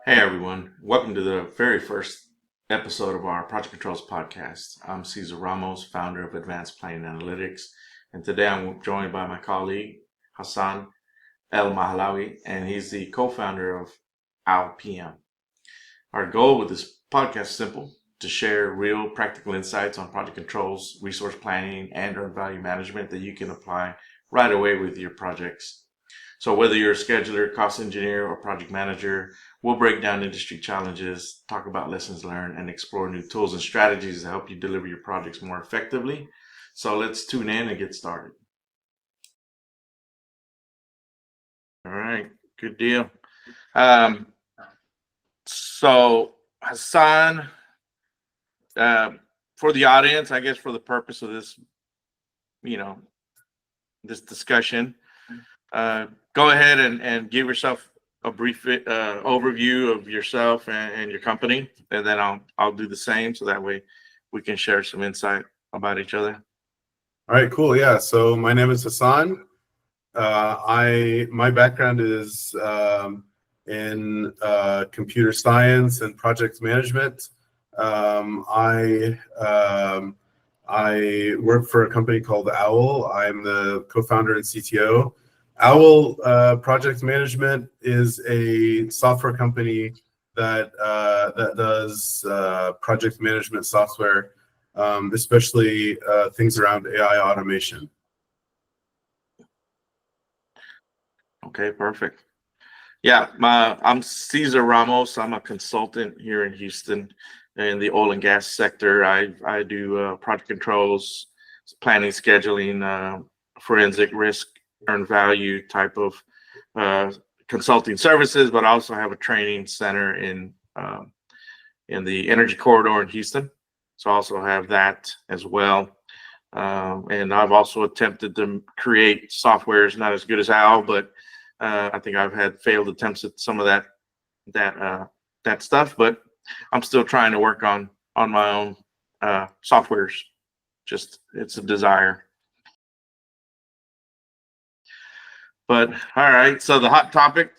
Hey everyone, welcome to the very first episode of our Project Controls podcast. I'm Cesar Ramos, founder of Advanced Planning Analytics, and today I'm joined by my colleague Hassan El-Mehalawi, and he's the co-founder of El-PM. Our goal with this podcast is simple: to share real practical insights on project controls, resource planning, and earned value management that you can apply right away with your projects. So whether you're a scheduler, cost engineer, or project manager, we'll break down industry challenges, talk about lessons learned, and explore new tools and strategies to help you deliver your projects more effectively. So let's tune in and get started. All right, good deal. Um, so Hassan, uh, for the audience, I guess for the purpose of this, you know, this discussion, go ahead and give yourself a brief overview of yourself and your company, and then I'll do the same, so that way we can share some insight about each other. All right, cool. Yeah. So my name is Hassan. My background is in computer science and project management. I work for a company called Owl. I'm the co-founder and CTO. Owl Project Management is a software company that does project management software, especially things around AI automation. Okay, perfect. Yeah, I'm Cesar Ramos. I'm a consultant here in Houston in the oil and gas sector. I do project controls, planning, scheduling, forensic risk, earned value type of consulting services, but I also have a training center in the energy corridor in Houston. So I also have that as well. And I've also attempted to create softwares, not as good as Al, but I think I've had failed attempts at some of that stuff, but I'm still trying to work on my own softwares. Just it's a desire. But all right, so the hot topic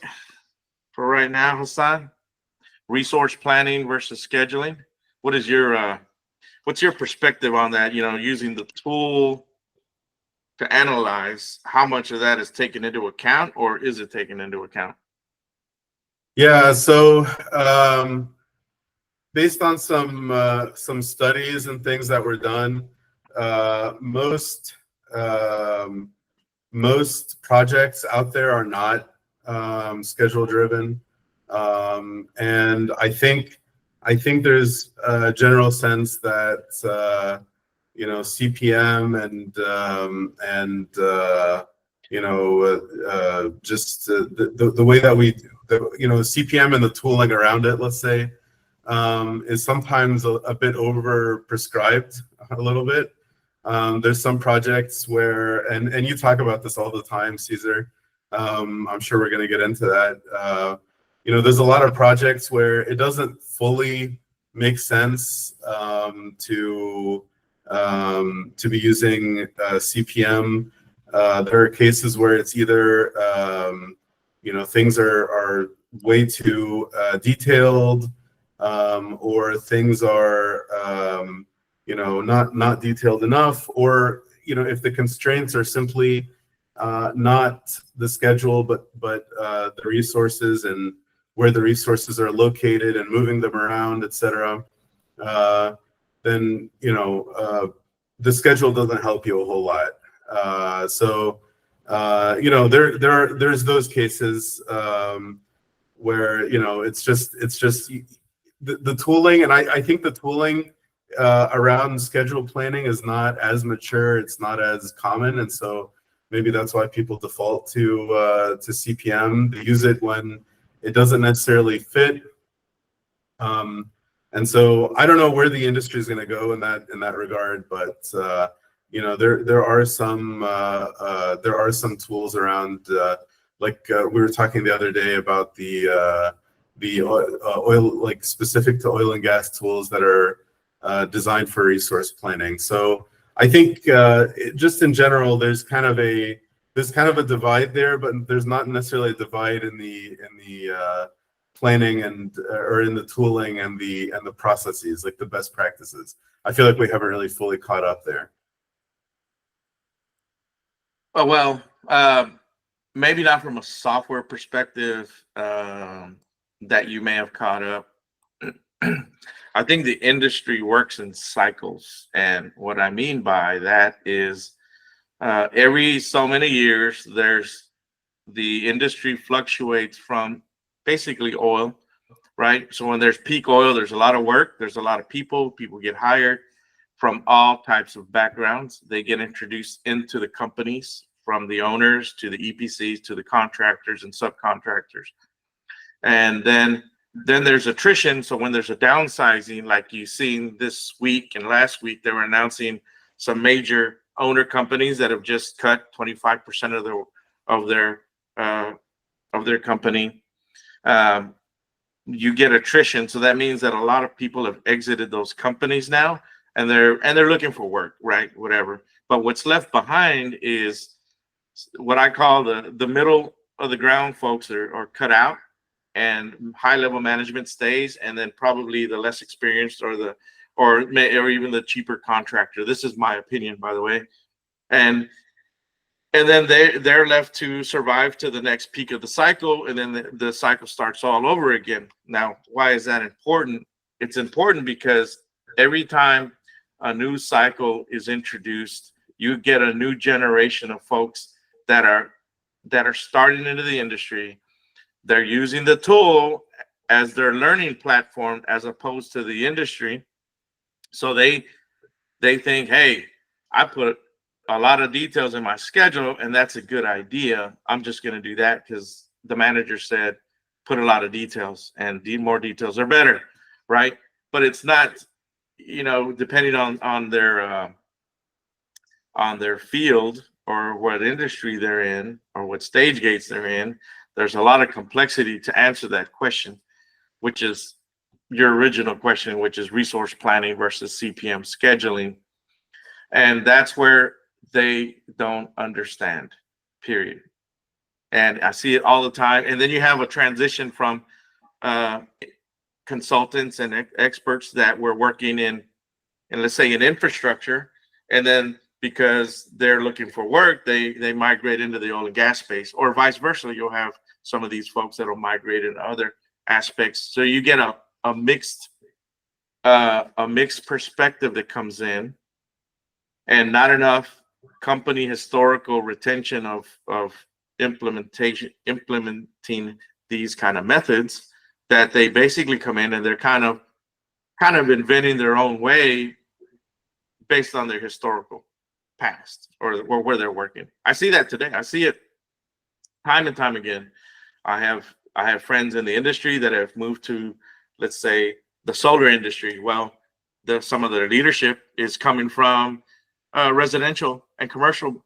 for right now, Hassan, resource planning versus scheduling. What is your what's your perspective on that? You know, using the tool to analyze, how much of that is taken into account, or is it taken into account? Yeah. So based on some studies and things that were done, most projects out there are not schedule driven, and I think there's a general sense that CPM and just the way that CPM and the tooling around it, let's say, is sometimes a bit over prescribed a little bit. There's some projects where, and you talk about this all the time, Cesar. I'm sure we're going to get into that. There's a lot of projects where it doesn't fully make sense to be using CPM. There are cases where it's either things are way too detailed, or things are not detailed enough, or if the constraints are simply not the schedule, but the resources and where the resources are located and moving them around, etc. Then the schedule doesn't help you a whole lot. There's those cases where it's just the tooling, and I think the tooling around schedule planning is not as mature, it's not as common, and so maybe that's why people default to CPM. They use it when it doesn't necessarily fit, and so I don't know where the industry is going to go in that regard, but there are some tools around, like we were talking the other day about the oil, like specific to oil and gas tools that are designed for resource planning. So I think just in general, there's kind of a divide there, but there's not necessarily a divide in the planning and or in the tooling and the processes, like the best practices. I feel like we haven't really fully caught up there. Oh, well, maybe not from a software perspective that you may have caught up. I think the industry works in cycles. And what I mean by that is every so many years, the industry fluctuates from basically oil, right? So when there's peak oil, there's a lot of work, there's a lot of people get hired from all types of backgrounds. They get introduced into the companies, from the owners to the EPCs to the contractors and subcontractors. And then there's attrition. So when there's a downsizing, like you've seen this week and last week, they were announcing some major owner companies that have just cut 25% of their company. You get attrition, so that means that a lot of people have exited those companies now, and they're looking for work, right? Whatever. But what's left behind is what I call the middle of the ground folks are cut out, and high level management stays, and then probably the less experienced or even the cheaper contractor. This is my opinion, by the way. And then they're left to survive to the next peak of the cycle, and then the cycle starts all over again. Now, why is that important? It's important because every time a new cycle is introduced, you get a new generation of folks that are starting into the industry. They're using the tool as their learning platform as opposed to the industry. So they think, hey, I put a lot of details in my schedule, and that's a good idea. I'm just going to do that because the manager said put a lot of details, and more details are better, right? But it's not, depending on their field or what industry they're in or what stage gates they're in. There's a lot of complexity to answer that question, which is your original question, which is resource planning versus CPM scheduling. And that's where they don't understand, period. And I see it all the time. And then you have a transition from consultants and experts that were working in let's say in infrastructure, and then because they're looking for work, they migrate into the oil and gas space, or vice versa. You'll have some of these folks that will migrate into other aspects. So you get a mixed perspective that comes in, and not enough company historical retention of implementing these kind of methods, that they basically come in and they're kind of inventing their own way based on their historical past or where they're working. I see that today. I see it time and time again. I have friends in the industry that have moved to, let's say, the solar industry. Well, some of their leadership is coming from residential and commercial,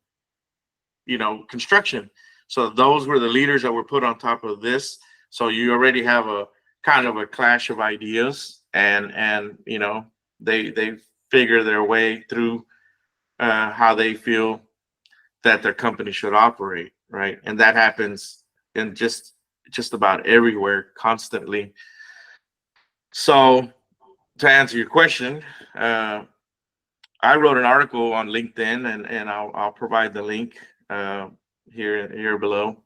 construction. So those were the leaders that were put on top of this. So you already have a kind of a clash of ideas, and they figure their way through how they feel that their company should operate, right? And that happens in just about everywhere constantly. So to answer your question, I wrote an article on LinkedIn, and I'll provide the link here below.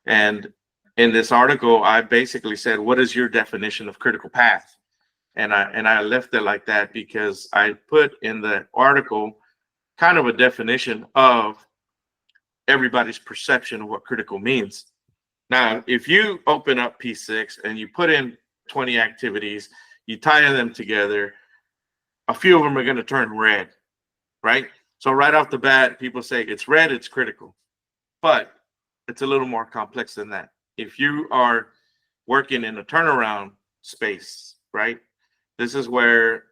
And in this article, I basically said, what is your definition of critical path? And I left it like that because I put in the article kind of a definition of everybody's perception of what critical means. Now, if you open up P6 and you put in 20 activities, you tie them together, a few of them are going to turn red, right? So right off the bat, people say it's red, it's critical. But it's a little more complex than that. If you are working in a turnaround space, right? This is where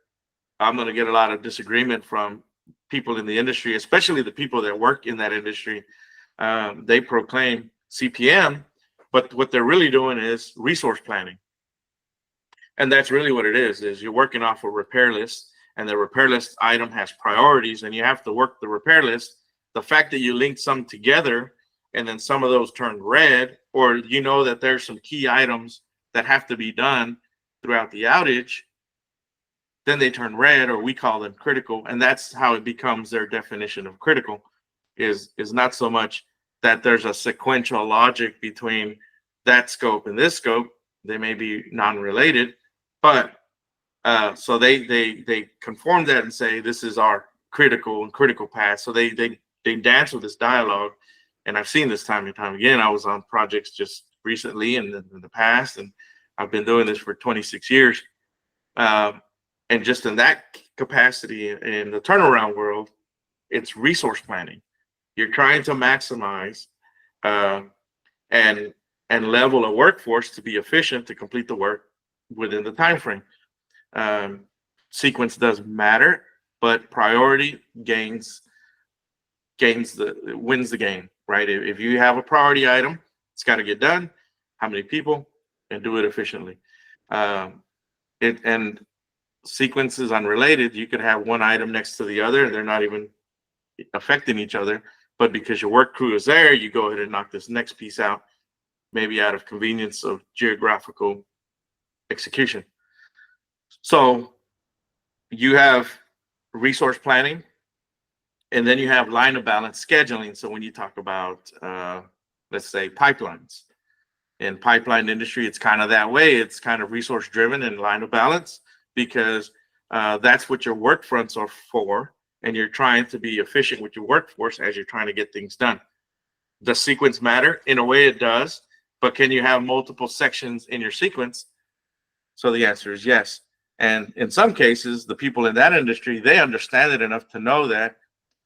I'm going to get a lot of disagreement from people in the industry, especially the people that work in that industry. They proclaim CPM, but what they're really doing is resource planning. And that's really what it is you're working off a repair list, and the repair list item has priorities, and you have to work the repair list. The fact that you link some together and then some of those turn red, or that there's some key items that have to be done throughout the outage, then they turn red, or we call them critical. And that's how it becomes their definition of critical, is not so much that there's a sequential logic between that scope and this scope. They may be non-related, but so they conform that and say this is our critical and critical path. So they dance with this dialogue, and I've seen this time and time again. I was on projects just recently and in the past, and I've been doing this for 26 years. And just in that capacity in the turnaround world, it's resource planning. You're trying to maximize and level a workforce to be efficient to complete the work within the time frame. Sequence does matter, but priority wins the game, right? If you have a priority item, it's got to get done. How many people, and do it efficiently. And sequence is unrelated. You could have one item next to the other, and they're not even affecting each other. But because your work crew is there, you go ahead and knock this next piece out, maybe out of convenience of geographical execution. So you have resource planning, and then you have line of balance scheduling. So when you talk about, let's say, pipelines, in pipeline industry, it's kind of that way. It's kind of resource driven and line of balance, because that's what your work fronts are for, and you're trying to be efficient with your workforce as you're trying to get things done. Does sequence matter? In a way it does, but can you have multiple sections in your sequence? So the answer is yes. And in some cases, the people in that industry, they understand it enough to know that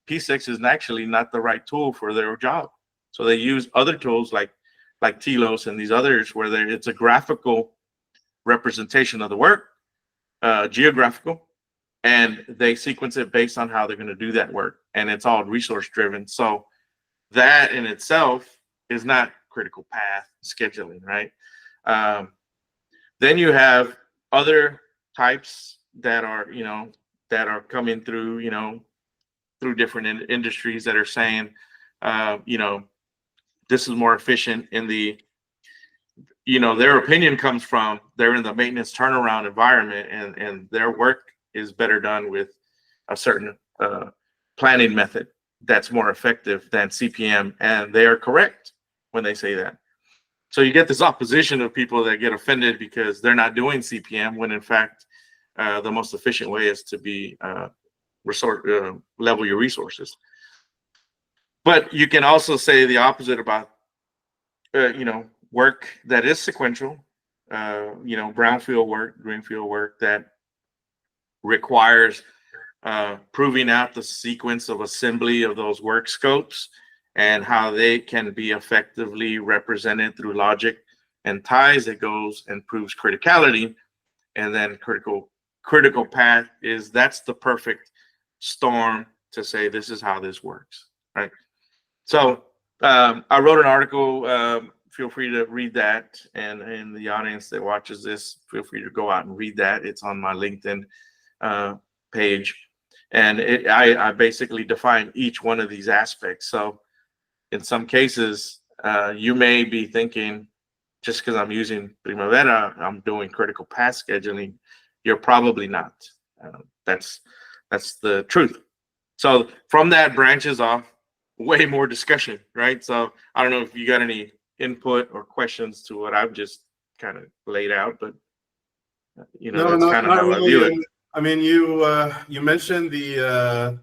P6 is actually not the right tool for their job. So they use other tools like Telos and these others, where it's a graphical representation of the work, geographical, and they sequence it based on how they're going to do that work. And it's all resource driven. So that in itself is not critical path scheduling, right? Then you have other types that are, that are coming through, through different industries that are saying, this is more efficient in the, their opinion comes from, they're in the maintenance turnaround environment, and their work is better done with a certain planning method that's more effective than CPM. And they are correct when they say that. So you get this opposition of people that get offended because they're not doing CPM, when in fact, the most efficient way is to be level your resources. But you can also say the opposite about, work that is sequential, brownfield work, greenfield work that requires proving out the sequence of assembly of those work scopes and how they can be effectively represented through logic and ties. It goes and proves criticality. And then critical path that's the perfect storm to say this is how this works, right? So I wrote an article. Feel free to read that, and in the audience that watches this, feel free to go out and read that. It's on my LinkedIn page, and I basically define each one of these aspects. So in some cases, you may be thinking, just because I'm using Primavera, I'm doing critical path scheduling. You're probably not. That's the truth. So from that branches off way more discussion, right? So I don't know if you got any input or questions to what I've just kind of laid out, but No, that's kind of how really. I view it. I mean, you mentioned the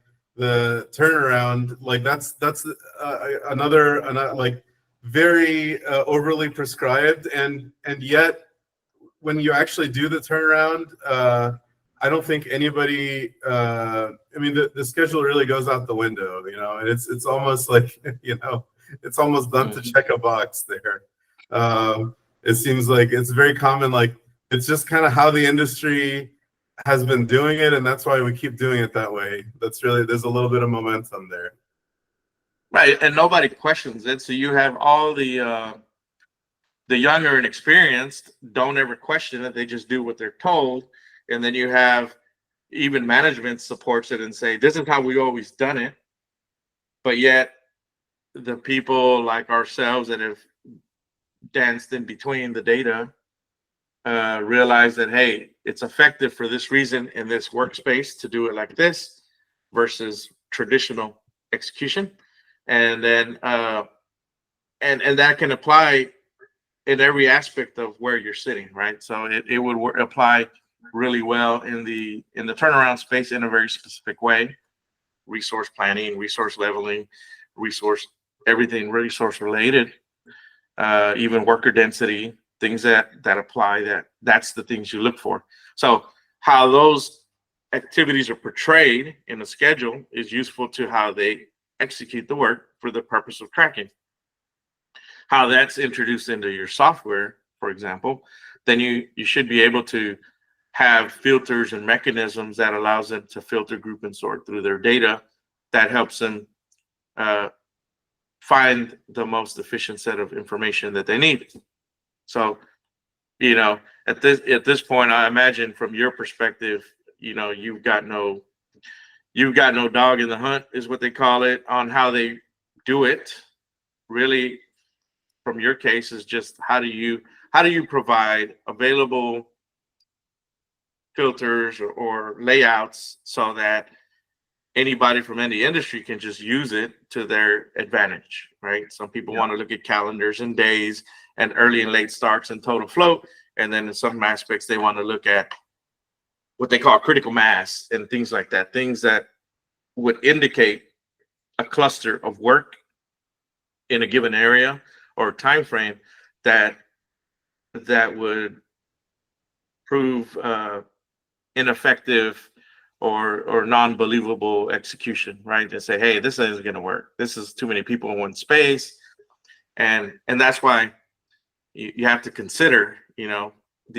turnaround, like that's another like very overly prescribed, and yet when you actually do the turnaround, I don't think anybody. I mean, the schedule really goes out the window, and it's almost like it's almost done to check a box there. It seems like it's very common, like it's just kind of how the industry has been doing it, and that's why we keep doing it that way. That's really, there's a little bit of momentum there. Right, and nobody questions it. So you have all the younger and experienced don't ever question it. They just do what they're told. And then you have even management supports it and say, this is how we always done it. But yet the people like ourselves that have danced in between the data realize that, hey, it's effective for this reason in this workspace to do it like this versus traditional execution. And then and that can apply in every aspect of where you're sitting, right? So it would apply really well in the turnaround space in a very specific way. Resource planning, resource leveling, resource everything resource related, even worker density, things that apply. That's the things you look for. So how those activities are portrayed in a schedule is useful to how they execute the work for the purpose of tracking. How that's introduced into your software, for example, then you should be able to have filters and mechanisms that allows them to filter, group, and sort through their data. That helps them find the most efficient set of information that they need. So, at this point, I imagine from your perspective, you've got no dog in the hunt, is what they call it, on how they do it. Really, from your case, is just how do you provide available filters or layouts so that anybody from any industry can just use it to their advantage, right? Some people want to look at calendars and days and early and late starts and total float. And then in some aspects, they want to look at what they call critical mass and things like that, things that would indicate a cluster of work in a given area or time frame that would prove ineffective or non-believable execution, right? And say, hey, this isn't going to work. This is too many people in one space, and that's why you have to consider, the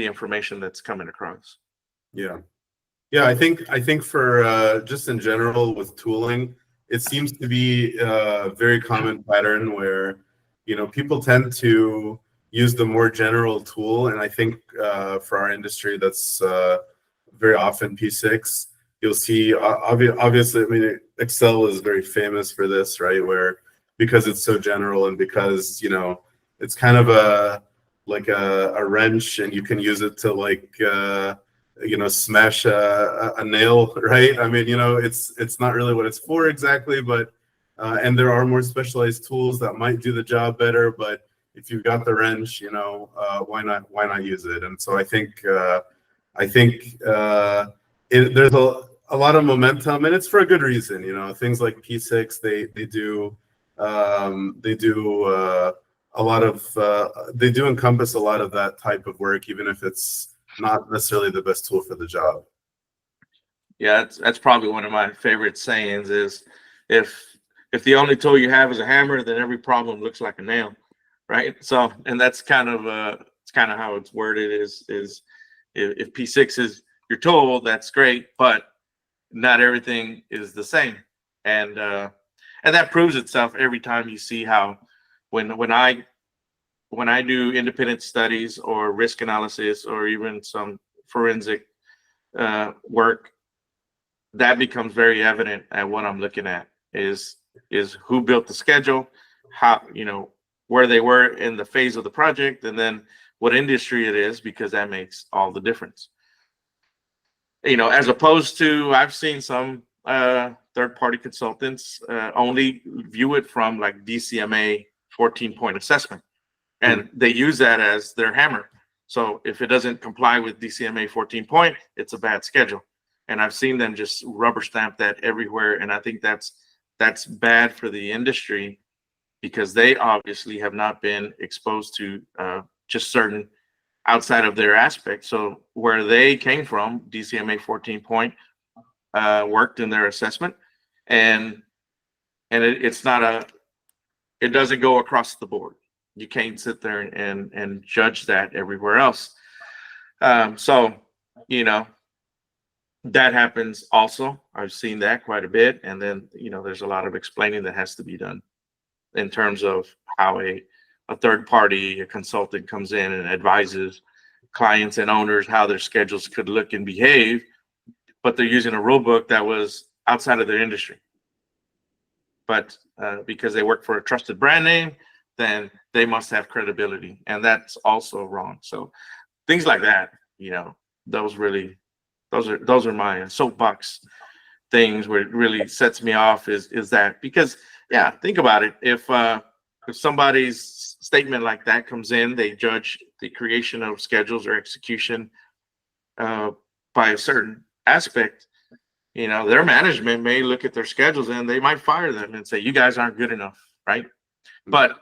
information that's coming across. Yeah. I think for just in general with tooling, it seems to be a very common pattern where people tend to use the more general tool, and I think for our industry that's very often P6. You'll see, obviously, I mean, Excel is very famous for this, right? Where because it's so general and because, it's kind of a wrench and you can use it to smash a nail, right? I mean, it's not really what it's for exactly, but, and there are more specialized tools that might do the job better, but if you've got the wrench, why not use it? And so I think there's a lot of momentum, and it's for a good reason. Things like P6, they do a lot of they do encompass a lot of that type of work, even if it's not necessarily the best tool for the job. Yeah, that's probably one of my favorite sayings is if the only tool you have is a hammer, then every problem looks like a nail, right? So, and that's kind of it's kind of how it's worded is if P6 is your tool, that's great, but not everything is the same, and that proves itself every time you see how when I do independent studies or risk analysis or even some forensic work, that becomes very evident at what I'm looking at is who built the schedule, how where they were in the phase of the project, and then what industry it is, because that makes all the difference. As opposed to, I've seen some third-party consultants only view it from like DCMA 14-point assessment, and they use that as their hammer. So if it doesn't comply with DCMA 14-point, it's a bad schedule. And I've seen them just rubber stamp that everywhere, and I think that's bad for the industry because they obviously have not been exposed to just certain outside of their aspect. So where they came from, DCMA 14-point worked in their assessment, and it's not it doesn't go across the board. You can't sit there and judge that everywhere else. So that happens also. I've seen that quite a bit, and then there's a lot of explaining that has to be done in terms of how a third party, a consultant comes in and advises clients and owners how their schedules could look and behave, but they're using a rule book that was outside of their industry. But because they work for a trusted brand name, then they must have credibility, and that's also wrong. So things like that. You know, those are my soapbox things where it really sets me off is that, because yeah, think about it. If somebody's statement like that comes in, they judge the creation of schedules or execution by a certain aspect. You know, their management may look at their schedules and they might fire them and say, you guys aren't good enough, right? But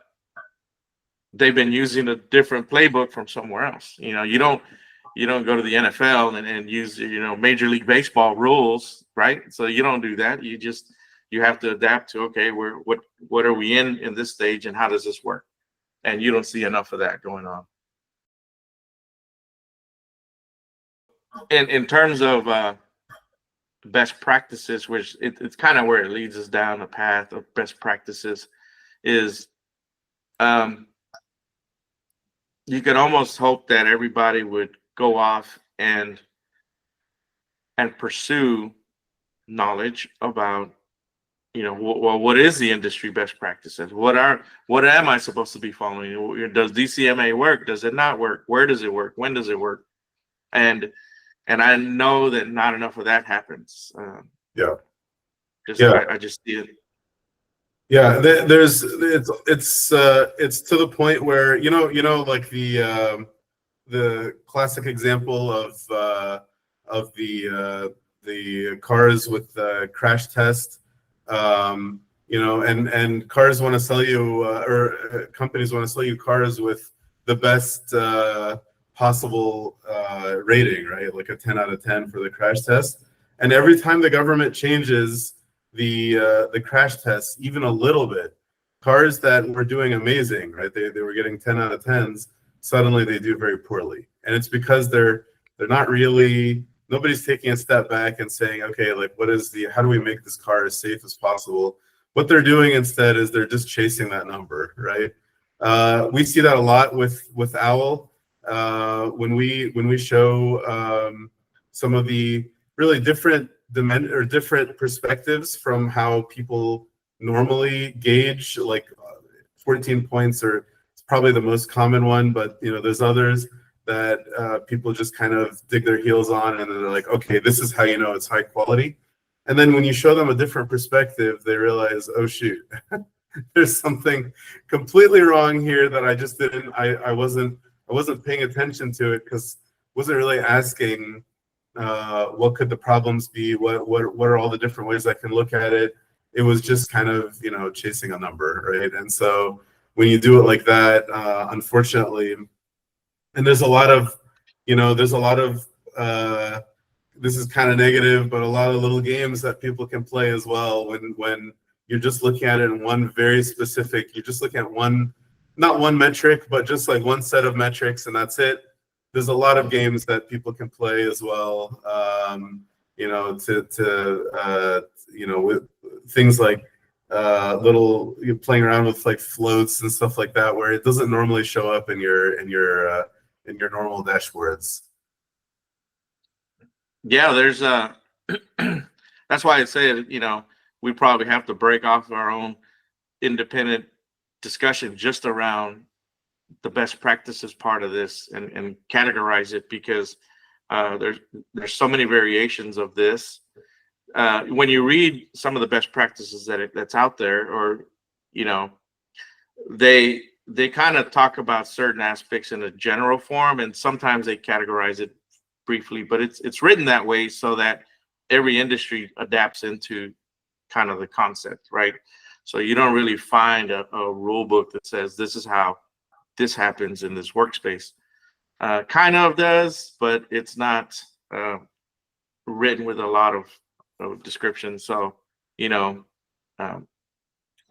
they've been using a different playbook from somewhere else. You know, you don't go to the NFL and use, you know, Major League Baseball rules, right? So you don't do that. You have to adapt to, okay, what are we in this stage and how does this work? And you don't see enough of that going on. In terms of best practices, which it's kind of where it leads us down the path of best practices, is you could almost hope that everybody would go off and pursue knowledge about, you know, well, what is the industry best practices? What am I supposed to be following? Does DCMA work? Does it not work? Where does it work? When does it work? And I know that not enough of that happens. Yeah. I just see it. Yeah, it's to the point where you know like the classic example of the cars with the crash test, you know, and cars want to sell you or companies want to sell you cars with the best possible rating, right? Like a 10 out of 10 for the crash test. And every time the government changes the crash tests even a little bit, cars that were doing amazing, right? They were getting 10 out of 10s, suddenly they do very poorly. And it's because they're not really, nobody's taking a step back and saying, okay, like how do we make this car as safe as possible? What they're doing instead is they're just chasing that number, right? We see that a lot with OWL. When we show some of the really different perspectives from how people normally gauge, like 14 points are probably the most common one, but you know, there's others that people just kind of dig their heels on, and they're like, okay, this is how you know it's high quality. And then when you show them a different perspective, they realize, oh shoot, there's something completely wrong here that I wasn't paying attention to it, because wasn't really asking what could the problems be, what are all the different ways I can look at it. It was just kind of, you know, chasing a number, right? And so when you do it like that, unfortunately, and there's a lot of this is kind of negative, but a lot of little games that people can play as well when you're just looking at it in one very specific, you're just looking at not one metric, but just like one set of metrics, and that's it. There's a lot of games that people can play as well, you know, you know, with things like you're playing around with like floats and stuff like that, where it doesn't normally show up in your normal dashboards. Yeah, there's that's why I say, you know, we probably have to break off our own independent discussion just around the best practices part of this and categorize it, because there's so many variations of this. When you read some of the best practices that's out there, or you know, they kind of talk about certain aspects in a general form, and sometimes they categorize it briefly, but it's written that way so that every industry adapts into kind of the concept, right? So you don't really find a rule book that says this is how this happens in this workspace. Kind of does, but it's not written with a lot of description. So, you know,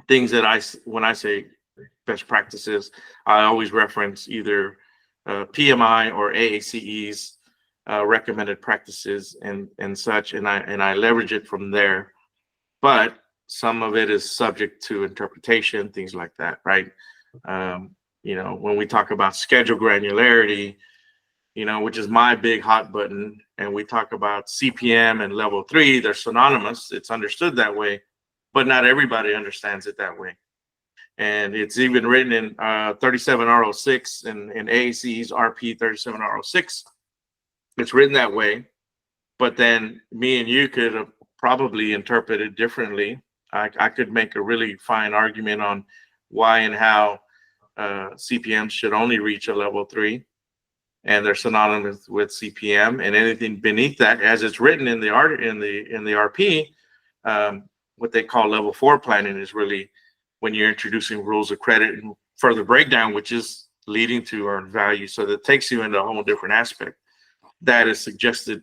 things that when I say best practices, I always reference either PMI or AACE's recommended practices and such, and I leverage it from there. But some of it is subject to interpretation, things like that, right? You know, when we talk about schedule granularity, you know, which is my big hot button, and we talk about CPM and level 3, they're synonymous. It's understood that way, but not everybody understands it that way. And it's even written in 37R06 and in AAC's RP 37R06. It's written that way, but then me and you could have probably interpreted differently. I could make a really fine argument on why and how CPM should only reach a level 3, and they're synonymous with CPM, and anything beneath that, as it's written in the RP, what they call level 4 planning is really when you're introducing rules of credit and further breakdown, which is leading to earned value. So that takes you into a whole different aspect. That is suggested,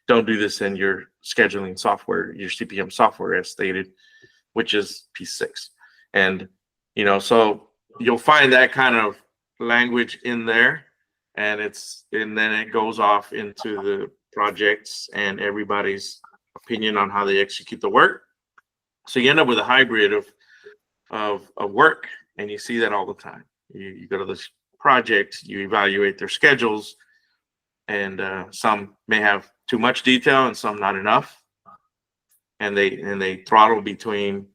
don't do this in your scheduling software, your CPM software as stated, which is P6. And, so you'll find that kind of language in there, and then it goes off into the projects and everybody's opinion on how they execute the work. So you end up with a hybrid of work, and you see that all the time. You go to this project, you evaluate their schedules, and some may have too much detail and some not enough, and they throttle between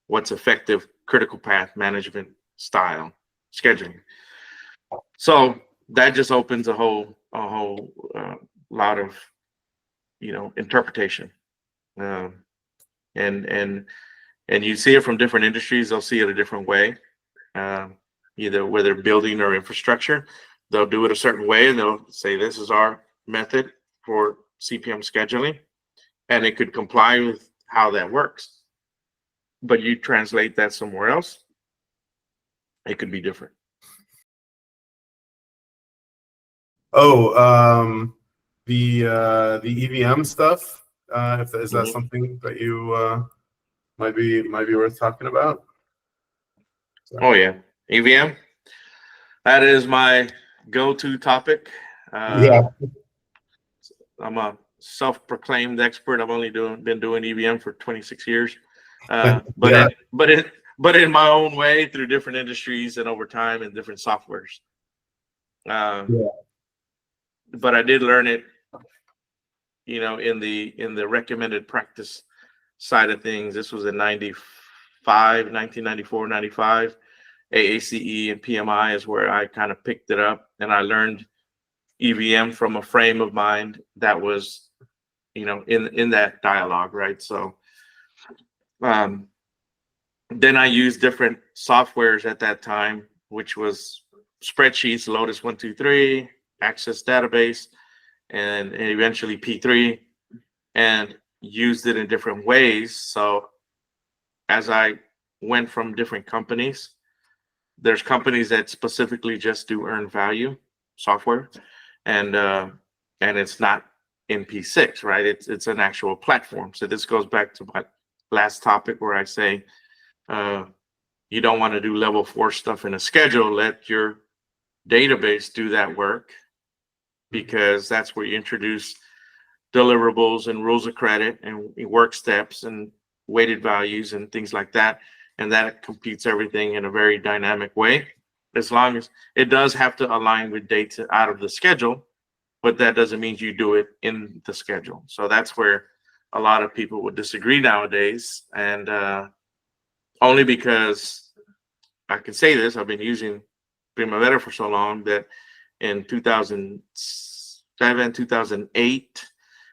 what's effective critical path management style scheduling. So that just opens a whole lot of interpretation, and you see it from different industries. They'll see it a different way, either whether building or infrastructure. They'll do it a certain way, and they'll say this is our method for CPM scheduling, and it could comply with how that works. But you translate that somewhere else, it could be different. Oh, the EVM stuff. Is that something that you might be worth talking about? Oh yeah, EVM. That is my go-to topic. Yeah. I'm a self-proclaimed expert. I've only been doing EVM for 26 years, but in my own way through different industries and over time and different softwares. But I did learn it, in the recommended practice side of things. This was in 1994, 95. AACE and PMI is where I kind of picked it up, and I learned EVM from a frame of mind that was, in that dialogue, right? So then I used different softwares at that time, which was spreadsheets, Lotus 123, Access Database, and eventually P3, and used it in different ways. So as I went from different companies, there's companies that specifically just do earned value software, and it's not in P6, right? It's an actual platform. So this goes back to my last topic where I say you don't want to do level 4 stuff in a schedule. Let your database do that work, because that's where you introduce deliverables and rules of credit and work steps and weighted values and things like that. And that computes everything in a very dynamic way, as long as it does have to align with dates out of the schedule, but that doesn't mean you do it in the schedule. So that's where a lot of people would disagree nowadays. And only because I can say this, I've been using Primavera for so long that in 2007, 2008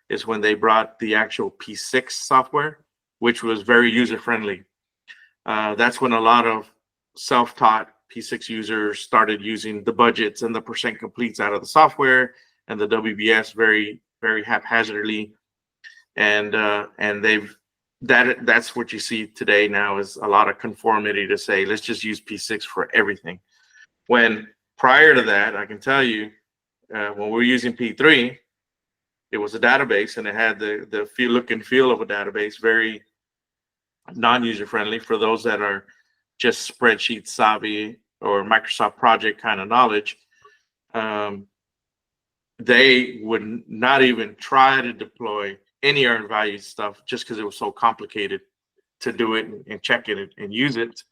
is when they brought the actual P6 software, which was very user-friendly. That's when a lot of self-taught P6 users started using the budgets and the percent completes out of the software and the WBS very, very haphazardly. And that's what you see today now, is a lot of conformity to say, let's just use P6 for everything. When prior to that, I can tell you, when we were using P3, it was a database, and it had the look and feel of a database, very non-user friendly for those that are just spreadsheet savvy or Microsoft project kind of knowledge. They would not even try to deploy any earned value stuff just because it was so complicated to do it and check it and use it.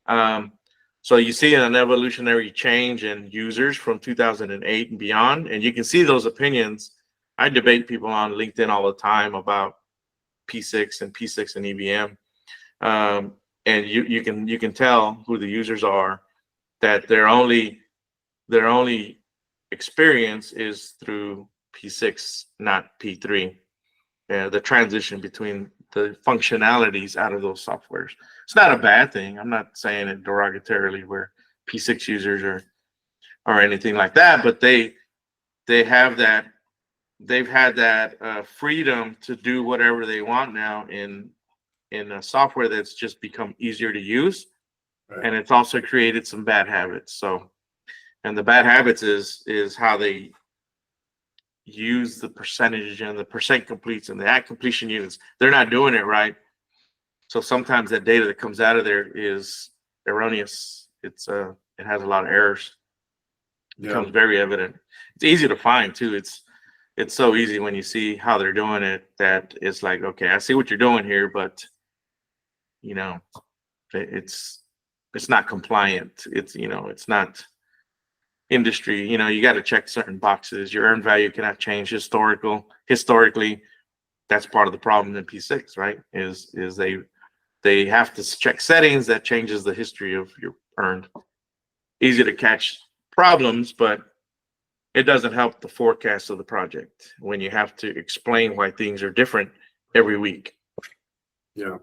So you see an evolutionary change in users from 2008 and beyond, and you can see those opinions. I debate people on LinkedIn all the time about P6 and EVM. and you can tell who the users are, that their only experience is through P6, not P3. The transition between the functionalities out of those softwares. It's not a bad thing. I'm not saying it derogatorily where P6 users or anything like that, but they have that, they've had that freedom to do whatever they want now in a software that's just become easier to use. Right. And it's also created some bad habits. So, and the bad habits is how they use the percentage and the percent completes and the at completion units. They're not doing it right. So sometimes that data that comes out of there is erroneous. It has a lot of errors. It becomes very evident. It's easy to find too. It's so easy when you see how they're doing it that it's like, okay, I see what you're doing here, but you know, it's not compliant. It's not industry. You got to check certain boxes. Your earned value cannot change historically. That's part of the problem in P6, right? Is they have to check settings that changes the history of your earned. Easy to catch problems, but it doesn't help the forecast of the project when you have to explain why things are different every week. Yeah.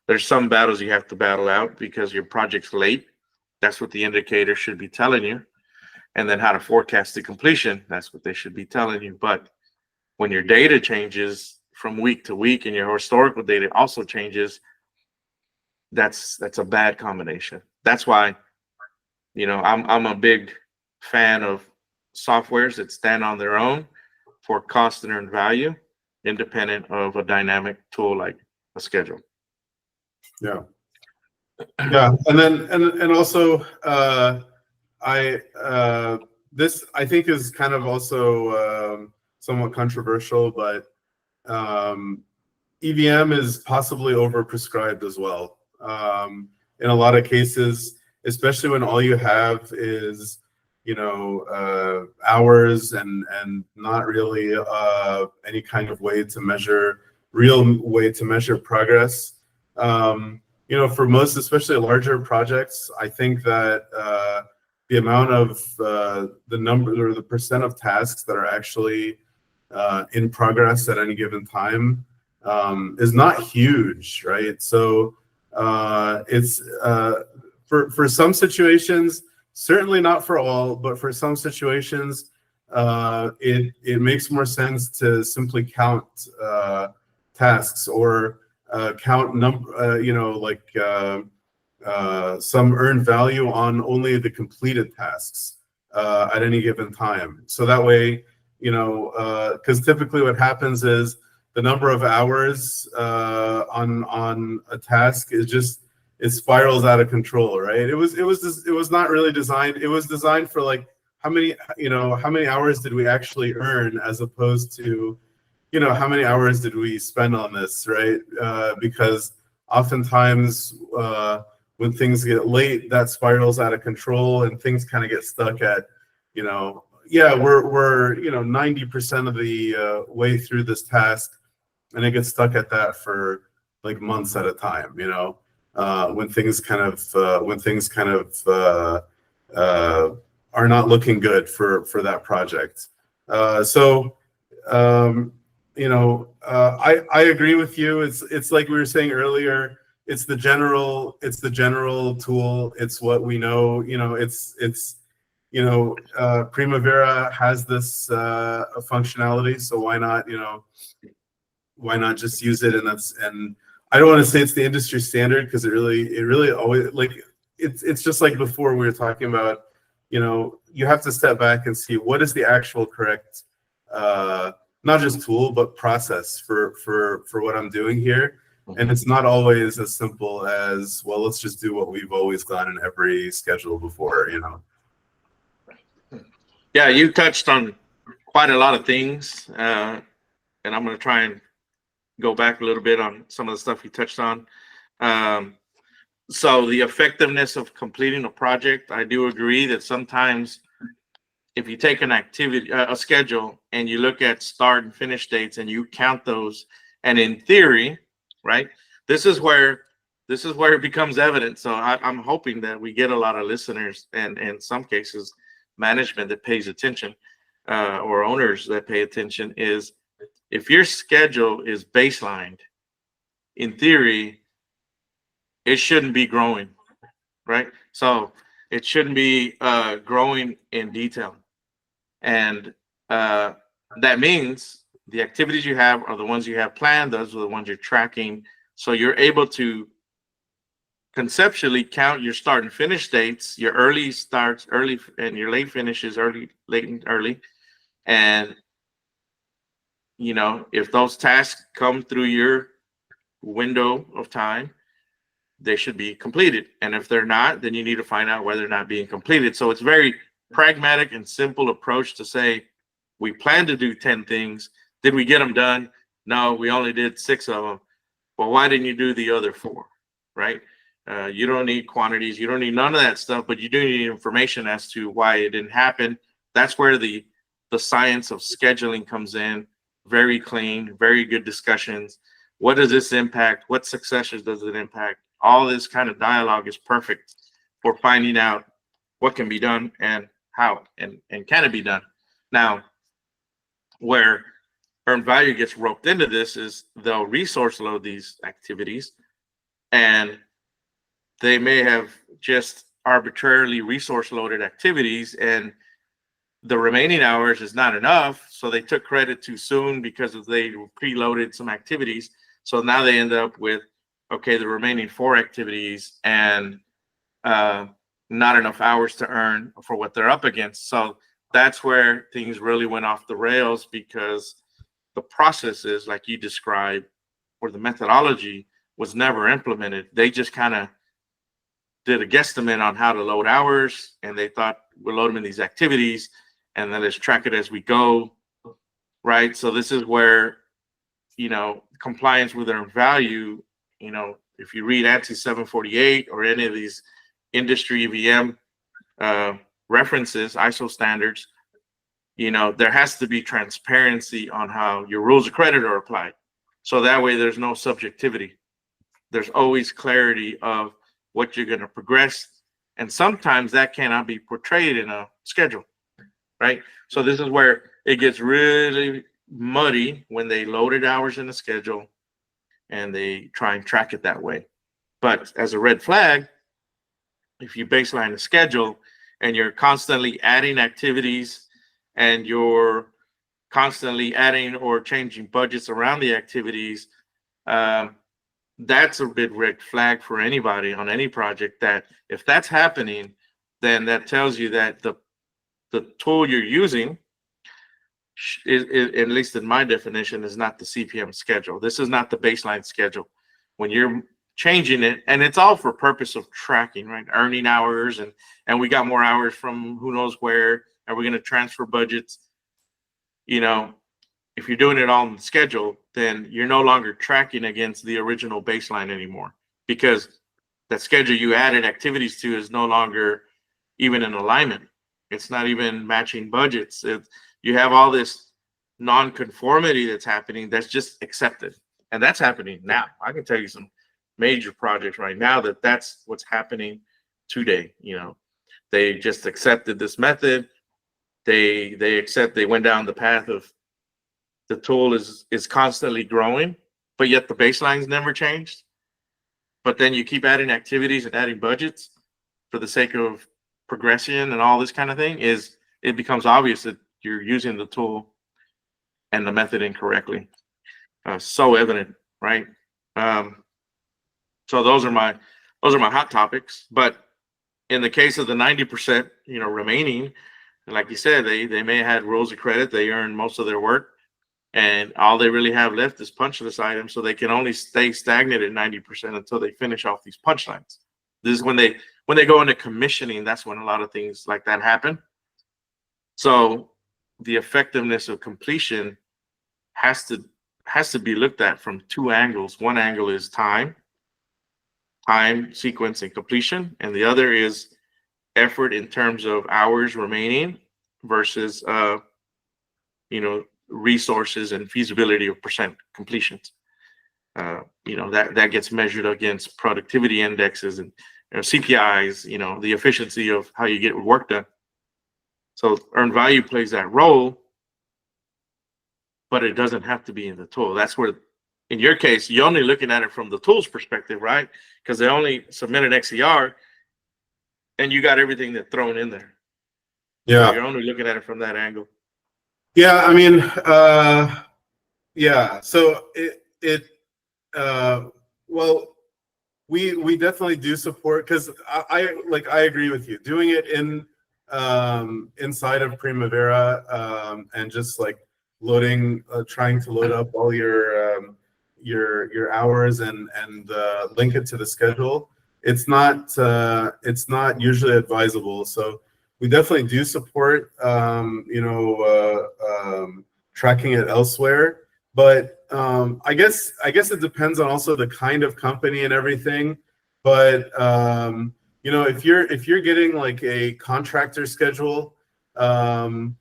There's some battles you have to battle out because your project's late. That's what the indicator should be telling you. And then how to forecast the completion, that's what they should be telling you. But when your data changes from week to week and your historical data also changes, that's a bad combination. That's why, I'm a big fan of softwares that stand on their own for cost and earned value, independent of a dynamic tool like a schedule. Yeah. Yeah. And then, and also, this I think is kind of also somewhat controversial, but EVM is possibly overprescribed as well. In a lot of cases, especially when all you have is hours and not really any kind of real way to measure progress. For most, especially larger projects, I think that the amount of the number or the percent of tasks that are actually in progress at any given time is not huge, right? So it's for some situations, certainly not for all, but for some situations, it makes more sense to simply count tasks or count number, some earned value on only the completed tasks at any given time. So that way, because typically what happens is the number of hours on a task is it spirals out of control, right? It was not really designed. It was designed for like how many hours did we actually earn, as opposed to how many hours did we spend on this, right? Because oftentimes when things get late, that spirals out of control and things kind of get stuck at, we're 90% of the way through this task, and it gets stuck at that for like months at a time, when things kind of are not looking good for that project. I agree with you. It's like we were saying earlier. It's the general tool. It's what we know. Primavera has this functionality, so why not just use it? And I don't want to say it's the industry standard, because it really always, like, it's just like before we were talking about, you have to step back and see what is the actual correct not just tool but process for what I'm doing here. And it's not always as simple as, well, let's just do what we've always done in every schedule before, Yeah, you touched on quite a lot of things, and I'm going to try and go back a little bit on some of the stuff you touched on. So the effectiveness of completing a project, I do agree that sometimes if you take an activity, a schedule, and you look at start and finish dates and you count those, and in theory, right, this is where this is where it becomes evident. So I'm hoping that we get a lot of listeners, and in some cases, management that pays attention, or owners that pay attention. Is if your schedule is baselined, in theory, it shouldn't be growing, right? So it shouldn't be growing in detail, and uh, that means the activities you have are the ones you have planned. Those are the ones you're tracking, so you're able to conceptually count your start and finish dates, your early starts, early, and your late finishes, early, late, and early. And if those tasks come through your window of time, they should be completed. And if they're not, then you need to find out why they're not being completed. So it's very pragmatic and simple approach to say, we plan to do 10 things. Did we get them done? No, we only did 6 of them. Well, why didn't you do the other 4? Right? You don't need quantities. You don't need none of that stuff, but you do need information as to why it didn't happen. That's where the science of scheduling comes in. Very clean, very good discussions. What does this impact? What successes does it impact? All this kind of dialogue is perfect for finding out what can be done and how and can it be done. Now, where earned value gets roped into this is they'll resource load these activities, and they may have just arbitrarily resource loaded activities, and the remaining hours is not enough. So they took credit too soon because they preloaded some activities. So now they end up with, okay, the remaining 4 activities and not enough hours to earn for what they're up against. So that's where things really went off the rails, because the processes like you described, or the methodology, was never implemented. They just kind of did a guesstimate on how to load hours, and they thought we'll load them in these activities, and then let's track it as we go, right? So this is where, compliance with earned value, if you read ANSI 748 or any of these industry EVM references, ISO standards, there has to be transparency on how your rules of credit are applied. So that way there's no subjectivity. There's always clarity of what you're going to progress. And sometimes that cannot be portrayed in a schedule, right? So this is where it gets really muddy when they loaded hours in the schedule and they try and track it that way. But as a red flag, if you baseline the schedule and you're constantly adding activities and you're constantly adding or changing budgets around the activities, that's a big red flag for anybody on any project. That if that's happening, then that tells you that the tool you're using is, at least in my definition, is not the CPM schedule. This is not the baseline schedule. When you're changing it, and it's all for purpose of tracking, right? Earning hours, and we got more hours from who knows where, and we're going to transfer budgets. If you're doing it on the schedule, then you're no longer tracking against the original baseline anymore, because that schedule you added activities to is no longer even in alignment. It's not even matching budgets. You have all this non-conformity that's happening that's just accepted. And that's happening now. I can tell you some major projects right now that's what's happening today. They just accepted this method. They went down the path of the tool is constantly growing, but yet the baseline's never changed. But then you keep adding activities and adding budgets for the sake of progression and all this kind of thing. It becomes obvious that you're using the tool and the method incorrectly. So evident, right? So those are my hot topics. But in the case of the 90%, remaining, like you said, they may have had rules of credit. They earned most of their work, and all they really have left is punch list items. So they can only stay stagnant at 90% until they finish off these punch lines. This is when they go into commissioning. That's when a lot of things like that happen. So the effectiveness of completion has to be looked at from 2 angles. One angle is time, sequence, and completion, and the other is effort in terms of hours remaining versus resources and feasibility of percent completions. that gets measured against productivity indexes and CPIs, the efficiency of how you get work done. So earned value plays that role, but it doesn't have to be in the tool. That's where, in your case, you're only looking at it from the tool's perspective, right? Because they only submit an XER and you got everything that's thrown in there. Yeah. So you're only looking at it from that angle. Yeah, I mean, yeah. So well, we definitely do support, because I agree with you. Doing it inside of Primavera, and just like trying to load up all your hours and link it to the schedule. It's not usually advisable. So we definitely do support tracking it elsewhere. But I guess it depends on also the kind of company and everything. But if you're getting like a contractor schedule, really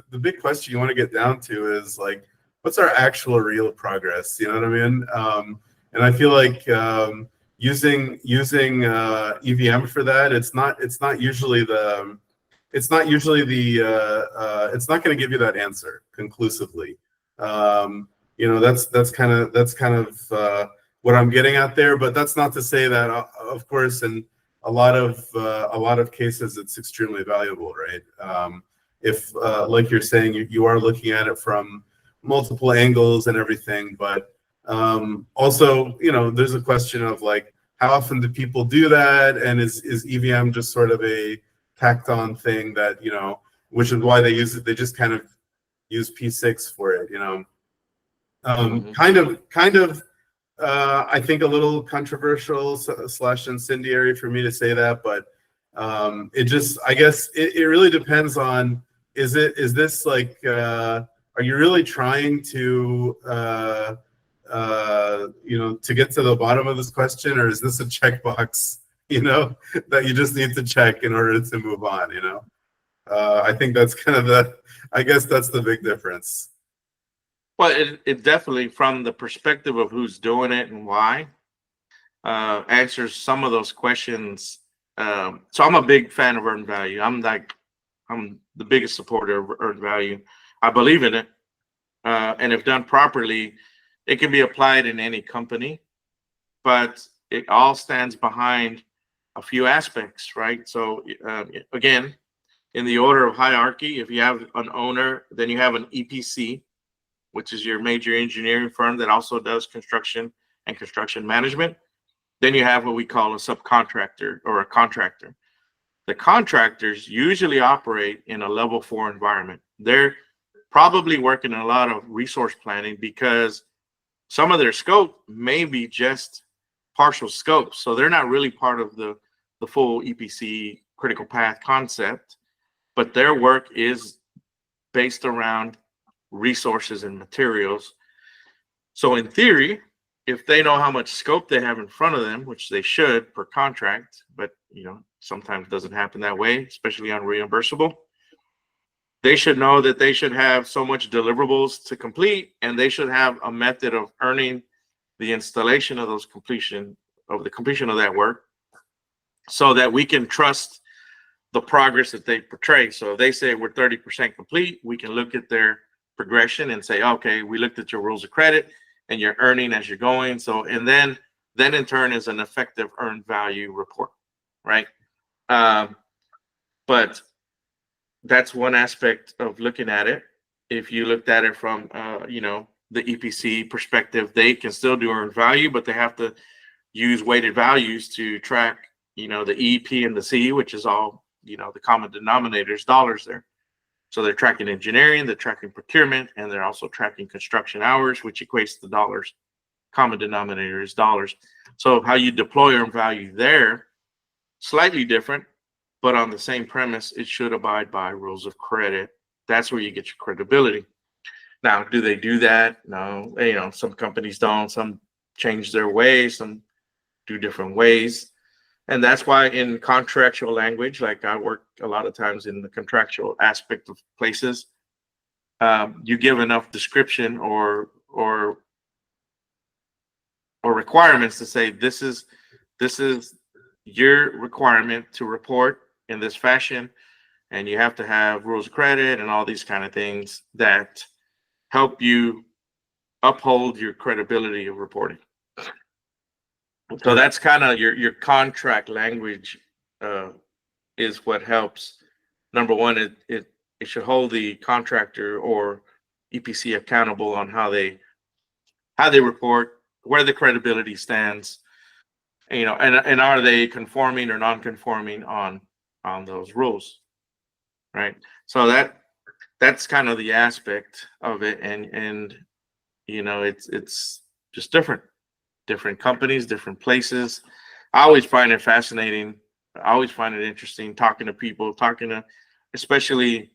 the big question you want to get down to is like, what's our actual real progress? You know what I mean? And I feel like using EVM for that, it's not going to give you that answer conclusively. That's kind of what I'm getting at there. But that's not to say that, of course, in a lot of cases, it's extremely valuable, right? If like you're saying, you are looking at it from multiple angles and everything, but also, there's a question of like, how often do people do that, and is EVM just sort of a tacked on thing that, which is why they use it. They just kind of use P6 for it, kind of I think a little controversial / incendiary for me to say that, but I guess it really depends on, is this like, are you really trying to to get to the bottom of this question, or is this a checkbox that you just need to check in order to move on? I think that's kind of I guess that's the big difference. Well, it definitely, from the perspective of who's doing it and why, answers some of those questions. So I'm a big fan of earned value. I'm the biggest supporter of earned value. I believe in it, and if done properly, it can be applied in any company, but it all stands behind a few aspects, right? So again, in the order of hierarchy, if you have an owner, then you have an EPC, which is your major engineering firm that also does construction and construction management. Then you have what we call a subcontractor or a contractor. The contractors usually operate in a level 4 environment. They're probably working a lot of resource planning, because some of their scope may be just partial scope. So they're not really part of the full EPC critical path concept, but their work is based around resources and materials. So in theory, if they know how much scope they have in front of them, which they should per contract, but sometimes it doesn't happen that way, especially on reimbursable, they should know that they should have so much deliverables to complete, and they should have a method of earning the installation of the completion of that work, so that we can trust the progress that they portray. So if they say we're 30% complete, we can look at their progression and say, okay, we looked at your rules of credit and you're earning as you're going. So, and then in turn is an effective earned value report, right? But that's one aspect of looking at it. If you looked at it from, the EPC perspective, they can still do earned value, but they have to use weighted values to track, the E, P, and the C, which is all, the common denominators, dollars there. So they're tracking engineering, they're tracking procurement, and they're also tracking construction hours, which equates to dollars. Common denominator is dollars. So how you deploy earned value there, slightly different, but on the same premise, it should abide by rules of credit. That's where you get your credibility. Now, do they do that? No. Some companies don't. Some change their ways. Some do different ways. And that's why in contractual language, like I work a lot of times in the contractual aspect of places, you give enough description or requirements to say this is your requirement to report in this fashion, and you have to have rules of credit and all these kind of things that help you uphold your credibility of reporting. So that's kind of your contract language, is what helps. Number one, it should hold the contractor or EPC accountable on how they report, where the credibility stands, and are they conforming or non-conforming on those rules, right? So that's kind of the aspect of it, and it's just different companies, different places. I always find it fascinating. I always find it interesting talking to people, especially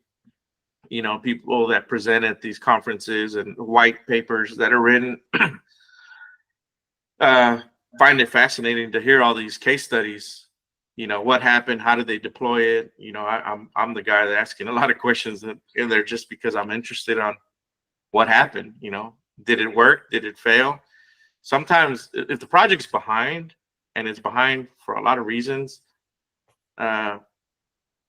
people that present at these conferences and white papers that are written. Find it fascinating to hear all these case studies. What happened, how did they deploy it? I'm the guy that's asking a lot of questions in there just because I'm interested on what happened. Did it work? Did it fail? Sometimes if the project's behind, and it's behind for a lot of reasons,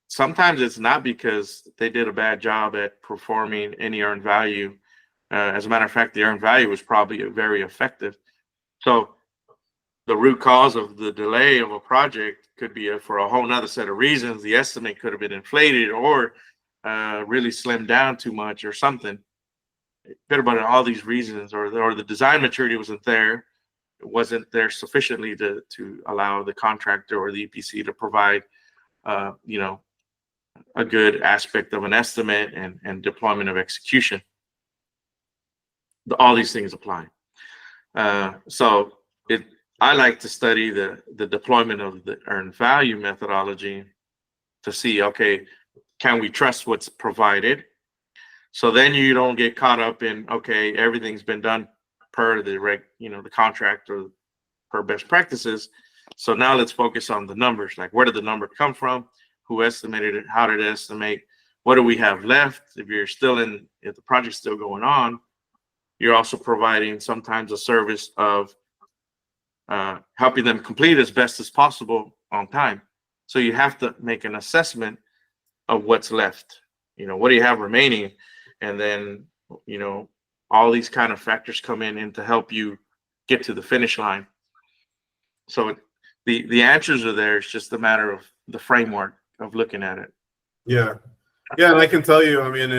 sometimes it's not because they did a bad job at performing any earned value. As a matter of fact, the earned value was probably very effective. So the root cause of the delay of a project could be for a whole nother set of reasons. The estimate could have been inflated or really slimmed down too much or something. It could have been all these reasons, or the design maturity wasn't there. It wasn't there sufficiently to allow the contractor or the EPC to provide, a good aspect of an estimate and deployment of execution. All these things apply. So I like to study the deployment of the earned value methodology to see, okay, can we trust what's provided? So then you don't get caught up in, okay, everything's been done per the contract or per best practices. So now let's focus on the numbers. Like, where did the number come from? Who estimated it? How did it estimate? What do we have left? If the project's still going on, you're also providing sometimes a service of helping them complete as best as possible on time. So you have to make an assessment of what's left. What do you have remaining? And then, all these kind of factors come in to help you get to the finish line. So the answers are there. It's just a matter of the framework of looking at it. Yeah, and I can tell you, I mean,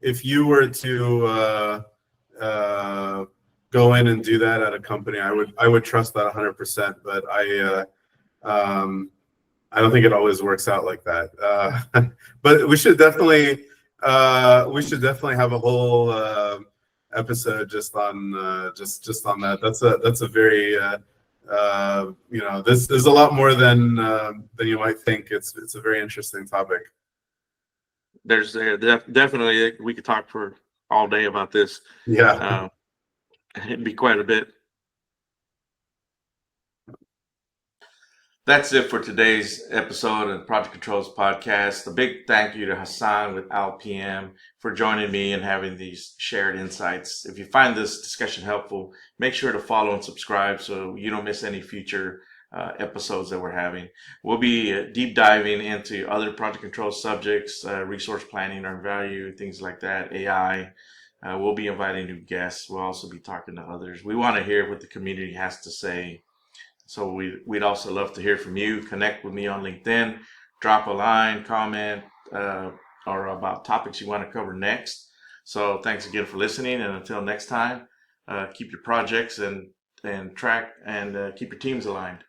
if you were to go in and do that at a company, I would trust that 100%. But I don't think it always works out like that. But we should definitely have a whole episode just on that. That's a very this is a lot more than you might think. It's a very interesting topic. There's definitely, we could talk for all day about this. Yeah. It'd be quite a bit. That's it for today's episode of the Project Controls Podcast. A big thank you to Hassan with LPM for joining me and having these shared insights. If you find this discussion helpful, make sure to follow and subscribe so you don't miss any future episodes that we're having. We'll be deep diving into other project control subjects, resource planning, earned value, things like that, AI. We'll be inviting new guests. We'll also be talking to others. We want to hear what the community has to say. So we'd also love to hear from you. Connect with me on LinkedIn, drop a line, comment, or about topics you want to cover next. So thanks again for listening, and until next time, keep your projects and track and keep your teams aligned.